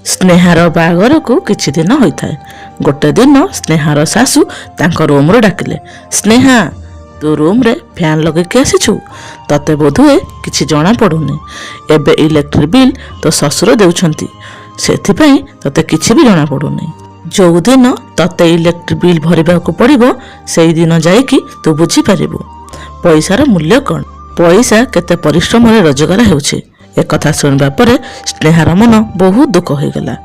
ସ୍ନେହାର ବାହାଘରକୁ କିଛି ଦିନ ହୋଇଥାଏ। ଗୋଟେ ଦିନ ସ୍ନେହାର ଶାଶୁ ତାଙ୍କ ରୁମ୍ରୁ ଡାକିଲେ, ସ୍ନେହା ତୁ ରୁମ୍ରେ ଫ୍ୟାନ୍ ଲଗେଇକି ଆସିଛୁ? ତତେ ବୋଧହୁଏ କିଛି ଜଣାପଡ଼ୁନି। ଏବେ ଇଲେକ୍ଟ୍ରିକ୍ ବିଲ୍ ତୋ ଶ୍ୱଶୁର ଦେଉଛନ୍ତି, ସେଥିପାଇଁ ତତେ କିଛି ବି ଜଣାପଡ଼ୁନି। ଯେଉଁଦିନ ତତେ ଇଲେକ୍ଟ୍ରିକ୍ ବିଲ୍ ଭରିବାକୁ ପଡ଼ିବ ସେଇଦିନ ଯାଇକି ତୁ ବୁଝିପାରିବୁ ପଇସାର ମୂଲ୍ୟ କ'ଣ, ପଇସା କେତେ ପରିଶ୍ରମରେ ରୋଜଗାର ହେଉଛି। ଏକଥା ଶୁଣିବା ପରେ ସ୍ନେହାର ମନ ବହୁତ ଦୁଃଖ ହୋଇଗଲା।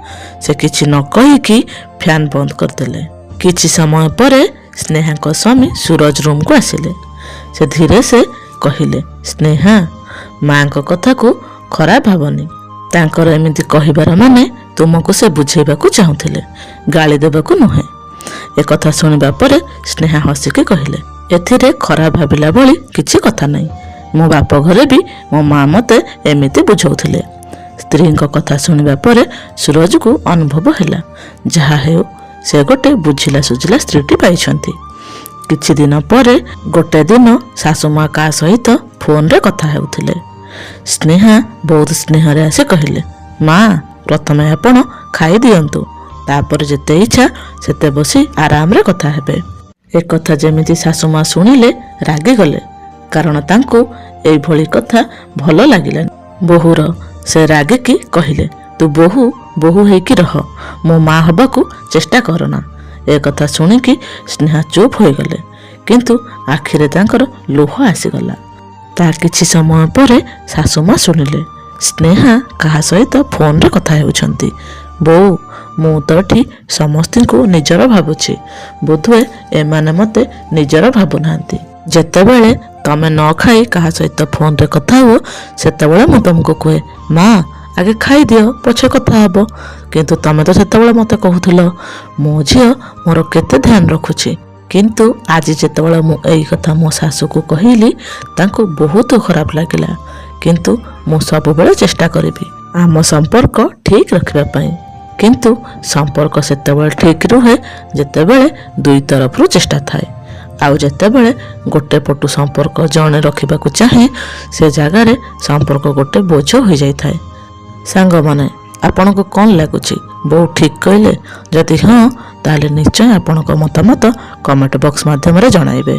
ସେ କିଛି ନ କହିକି ଫ୍ୟାନ୍ ବନ୍ଦ କରିଦେଲେ। କିଛି ସମୟ ପରେ ସ୍ନେହାଙ୍କ ସ୍ୱାମୀ ସୁରଜ ରୁମ୍କୁ ଆସିଲେ। ସେ ଧୀରେ ସେ କହିଲେ, ସ୍ନେହା ମାଙ୍କ କଥାକୁ ଖରାପ ଭାବନି। ତାଙ୍କର ଏମିତି କହିବାର ମାନେ ତୁମକୁ ସେ ବୁଝେଇବାକୁ ଚାହୁଁଥିଲେ, ଗାଳି ଦେବାକୁ ନୁହେଁ। ଏକଥା ଶୁଣିବା ପରେ ସ୍ନେହା ହସିକି କହିଲେ, ଏଥିରେ ଖରାପ ଭାବିଲା ଭଳି କିଛି କଥା ନାହିଁ। ମୋ ବାପ ଘରେ ବି ମୋ ମା ମୋତେ ଏମିତି ବୁଝାଉଥିଲେ। ସ୍ତ୍ରୀଙ୍କ କଥା ଶୁଣିବା ପରେ ସୁରଜକୁ ଅନୁଭବ ହେଲା, ଯାହା ହେଉ ସେ ଗୋଟେ ବୁଝିଲା ସୁଝିଲା ସ୍ତ୍ରୀଟି ପାଇଛନ୍ତି। କିଛି ଦିନ ପରେ ଗୋଟେ ଦିନ ଶାଶୁ ମା କାହା ସହିତ ଫୋନରେ କଥା ହେଉଥିଲେ। ସ୍ନେହା ବହୁତ ସ୍ନେହରେ ଆସି କହିଲେ, ମା ପ୍ରଥମେ ଆପଣ ଖାଇଦିଅନ୍ତୁ, ତାପରେ ଯେତେ ଇଚ୍ଛା ସେତେ ବସି ଆରାମରେ କଥା ହେବେ। ଏକଥା ଯେମିତି ଶାଶୁ ମା ଶୁଣିଲେ ରାଗିଗଲେ, କାରଣ ତାଙ୍କୁ ଏଇଭଳି କଥା ଭଲ ଲାଗିଲାନି। ବୋହୂର ସେ ରାଗିକି କହିଲେ, ତୁ ବୋହୂ ହେଇକି ରହ, ମୋ ମା ହେବାକୁ ଚେଷ୍ଟା କରନା। ଏକଥା ଶୁଣିକି ସ୍ନେହା ଚୁପ୍ ହୋଇଗଲେ, କିନ୍ତୁ ଆଖିରେ ତାଙ୍କର ଲୁହ ଆସିଗଲା। ତା କିଛି ସମୟ ପରେ ଶାଶୁ ମା ଶୁଣିଲେ ସ୍ନେହା କାହା ସହିତ ଫୋନରେ କଥା ହେଉଛନ୍ତି। ବୋଉ ମୁଁ ତ ଏଠି ସମସ୍ତଙ୍କୁ ନିଜର ଭାବୁଛି, ବୋଧହୁଏ ଏମାନେ ମୋତେ ନିଜର ଭାବୁନାହାନ୍ତି। ଯେତେବେଳେ ତମେ ନ ଖାଇ କାହା ସହିତ ଫୋନରେ କଥା ହୁଅ ସେତେବେଳେ ମୁଁ ତମକୁ କୁହେ, ମା ଆଗେ ଖାଇଦିଅ ପଛେ କଥା ହବ। କିନ୍ତୁ ତମେ ତ ସେତେବେଳେ ମୋତେ କହୁଥିଲ ମୋ ଝିଅ ମୋର କେତେ ଧ୍ୟାନ ରଖୁଛି। କିନ୍ତୁ ଆଜି ଯେତେବେଳେ ମୁଁ ଏଇ କଥା ମୋ ଶାଶୁକୁ କହିଲି ତାଙ୍କୁ ବହୁତ ଖରାପ ଲାଗିଲା। କିନ୍ତୁ ମୁଁ ସବୁବେଳେ ଚେଷ୍ଟା କରିବି ଆମ ସମ୍ପର୍କ ଠିକ୍ ରଖିବା ପାଇଁ। କିନ୍ତୁ ସମ୍ପର୍କ ସେତେବେଳେ ଠିକ୍ ରୁହେ ଯେତେବେଳେ ଦୁଇ ତରଫରୁ ଚେଷ୍ଟା ଥାଏ। ଆଉ ଯେତେବେଳେ ଗୋଟେ ପଟୁ ସମ୍ପର୍କ ଜଣେ ରଖିବାକୁ ଚାହେଁ ସେ ଜାଗାରେ ସମ୍ପର୍କ ଗୋଟେ ବୋଝ ହୋଇଯାଇଥାଏ। ସାଙ୍ଗମାନେ ଆପଣଙ୍କୁ କ'ଣ ଲାଗୁଛି, ବୋଉ ଠିକ୍ କହିଲେ? ଯଦି ହଁ ତାହେଲେ ନିଶ୍ଚୟ ଆପଣଙ୍କ ମତାମତ କମେଣ୍ଟ ବକ୍ସ ମାଧ୍ୟମରେ ଜଣାଇବେ।